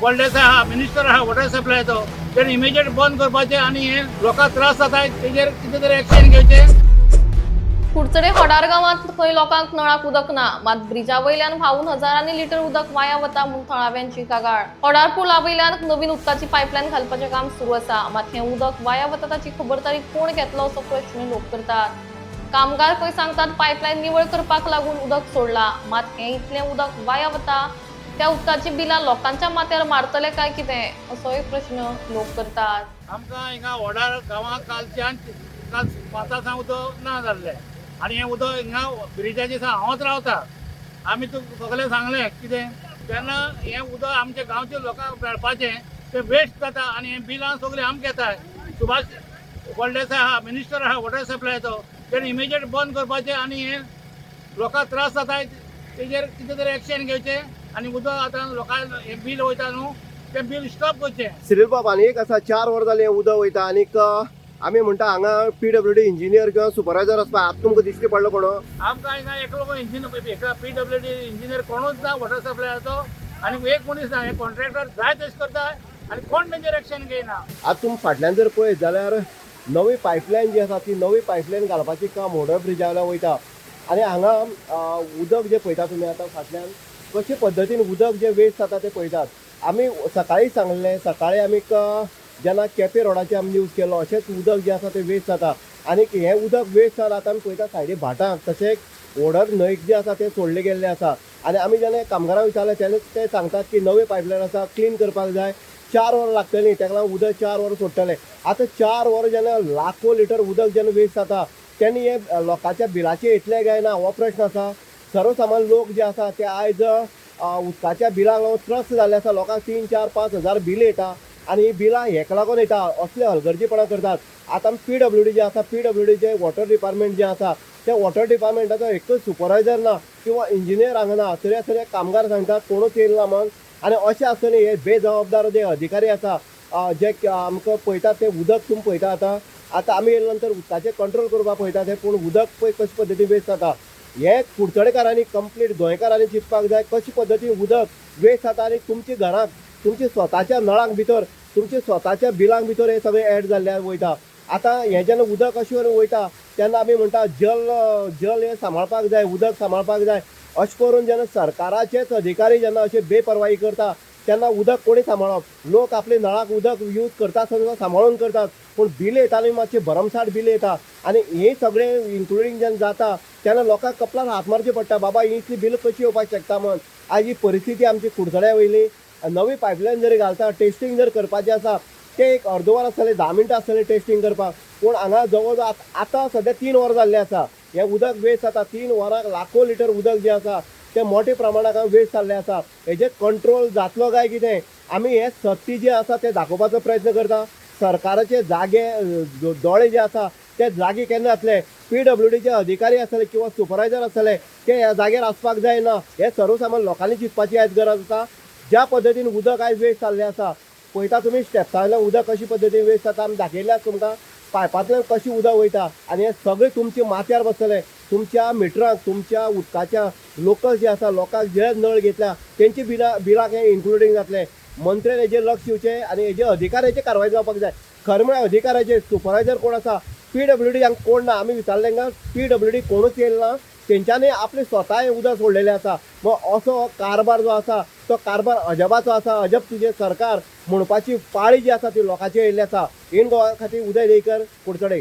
व्हडलेसो आहा मिनिस्टर आहा वॉटर सप्लायचो तेणी इमिजिएट बंद करपाचें आनी हे लोकांक त्रास जाता तेजेर कितें तरी एक्शन घेवचें। कुडचडे होडार गावात थंय लोकांक नळाक उदक ना, मात ब्रिजा वयल्यान व्हांवून हजारांनी लिटर उदक वाया वता म्हूण थळाव्यांची कागाळ। होडार पुला वयल्यान नवीन उदकाची पायपलायन घालपाचें काम सुरू आसा, मात हें उदक वाया वता ताची खबरदारी कोण घेतलो असो प्रश्न लोक करतात। कामगार खंय सांगतात पायपलायन निवळ करपाक लागून उदक सोडला, मात हें इतलें उदक वाया वता त्या उदकाची बिलां लोकांच्या माथ्यार मारतले काय कितें असोय प्रश्न लोक करतात। आमकां हिंगा व्हडार गांवांत काल 5 उदक ना जाल्लें आनी हें उदक हिंगा ब्रिजाचेर हांवच रावता। आमी सगळें सांगलें कितें तेन्ना हें उदक आमच्या गांवच्या लोकांक मेळपाचें तें वेस्ट जाता आनी हें बिलां सगळीं आमकां येता। सुभाष व्हडलेसो आहा मिनिस्टर आहा वॉटर सप्लायचो तेणी इमिजिएट बंद करपाचें आनी हें लोकांक त्रास जाता तेजेर कितें तरी एक्शन घेवचें आनी उदक आतां लोकांक हें बील वयता न्हू तें बील स्टॉप करचें। सिरील बाब आनी एक आसा 4 वर जालीं उदक वयता आनीक आमी म्हणटा हांगा PWD इंजिनियर किंवा सुपरवायझर आसपा आतां तुमकां दिश्टी पडलो कोण? आमकां हिंगा एकलो इंजिनियर PWD इंजिनियर कोणूच ना वॉटर सप्लायचो आनी एक मनीस ना हे कॉन्ट्रॅक्टर जाय तशें करता आनी कोण तेजेर एक्शन घेयना। आतां तुमी फाटल्यान जर पळयत जाल्यार नवी पायपलायन जी आसा ती नवी पायपलायन घालपाचें काम होडर ब्रिजा वयल्यान वयता आनी हांगा उदक जें पळयता तुमी आतां फाटल्यान कशे पद्दतीन उदक जें वेस्ट जाता तें पळयतात। आमी सकाळीं सांगलें सकाळीं आमीक जेन्ना केपें रोडाचेर आमी न्यूज केलो अशेंच उदक जें आसा तें वेस्ट जाता आनीक हें उदक वेस्ट जालां आतां आमी पळयता सायडीक भाटांक तशेंच व्हडर न्हंयक जें आसा तें सोडलें गेल्लें आसा आनी आमी जेन्ना कामगारांक विचारलें तेन्ना ते सांगतात की नवी पायपलायन आसा क्लीन करपाक जाय 4 वरां लागतलीं तेका लागून उदक 4 वरां सोडटले। आतां 4 वरां जेन्ना लाखो लिटर उदक जेन्ना वेस्ट जाता तेन्ना हे लोकांच्या बिलाचेर येतलें काय ना हो प्रश्न आसा। सर्वसामान्य लोक जे आसा ते आयज उदकाच्या बिलाक लागून त्रस्त जाल्ले आसा। लोकांक 3, 4, 5 हजार बिल येता आनी ही बिलां हेका लागून येता असले हलगर्जीपणा करतात। आतां PWD जे आसा PWD जे वॉटर डिपार्टमेंट जे आसा त्या वॉटर डिपार्टमेंटाचो एकच सुपरवायझर ना किंवा इंजिनियर हांगा ना, तरे कामगार सांगतात कोणूच येयना म्हण आनी अशें आसतना हे बेजबाबदार जे अधिकारी आसा जे आमकां पळयतात ते उदक तुमी पळयता आतां आमी येयले नंतर उदकाचें कंट्रोल करपाक पळयता ते पूण उदक पळय कशे पद्दतीन वेस्ट जाता हे कुडचडेकारांनी कंप्लीट गोंयकारांनी चिंतपाक जाय कशे पद्दतीन उदक वेस्ट जाता आनी तुमच्या घरांत तुमच्या स्वताच्या नळांक भितर तुमच्या स्वताच्या बिलांक भितर हे सगळें एड जाल्ल्यान वयता। आतां हें जेन्ना उदक अशें करून वयता तेन्ना आमी म्हणटा जल हें सांबाळपाक जाय उदक सांबाळपाक जाय अशें करून जेन्ना सरकाराचेच अधिकारी जेन्ना अशें बेपर्वायी करता तेन्ना उदक कोणी सांबाळप? लोक आपले नळाक उदक यूज करता सगळं सांबाळून करतात पूण बील येता आनी मातशें भरमसाट बील येता आनी हे सगळें इन्क्लुडींग जेन्ना जाता तेन्ना लोकांक कपलार हात मारचे पडटा बाबा ही इतली बील कशी येवपाक शकता म्हण। आज ही परिस्थिती आमची कुडचड्या वयली नवी पायपलायन जरी घालता टेस्टींग जर करपाचें आसा ते एक अर्द वर आसतलें 10 मिनटां आसतलें टेस्टींग करपाक पूण हांगा जवळ जवळ आतां सद्या 3 वरां जाल्लें आसा। हें उदक वेस्ट जाता 3 वरांक लाखो लिटर उदक जें आसा तें मोठ्या प्रमाणांत वेस्ट जाल्लें आसा। हेजेर कंट्रोल जातलो काय कितें आमी हें सत्य जें आसा तें दाखोवपाचो प्रयत्न करता। सरकाराचे जागे दोळे जे आसा ते जागे केन्ना जातले PWD जे अधिकारी आसतले किंवा सुपरवायझर आसतले ते ह्या जाग्यार आसपाक जायना हे सर्वसामान्य लोकांनी चिंतपाची आयज गरज आसा। ज्या पद्दतीन उदक आयज वेस्ट जाल्लें आसा पळयता तुमी स्टेप्सांतल्यान उदक कशे पद्दतीन वेस्ट जाता आमी दाखयल्यात तुमकां पायपांतल्यान कशें उदक वयता आनी हे सगळें तुमच्या माथ्यार बसतलें तुमच्या मिटरांक तुमच्या उदकाच्या लोकल जे आसा लोकांक जे नळ घेतल्या तेंची बिलाक हें इन्क्लुडींग जातलें। मंत्र्यान हेजेर लक्ष दिवचें आनी हेजे अधिकाऱ्याची कारवाय जावपाक जाय। खरें म्हळ्यार अधिकाऱ्याचे सुपरवायझर कोण आसा PWD हांगा कोण ना आमी विचारलें तांकां PWD कोणूच येयना तेंच्यांनी आपलें स्वता हें उदक सोडलेलें आसा। मग असो कारभार जो आसा तो कारभार अजबाचो आसा। अजब तुजें सरकार म्हणपाची पाळी जी आसा ती लोकांचेर येयल्ली आसा। इन गोवा खातीर उदय देयकर कुडचडे।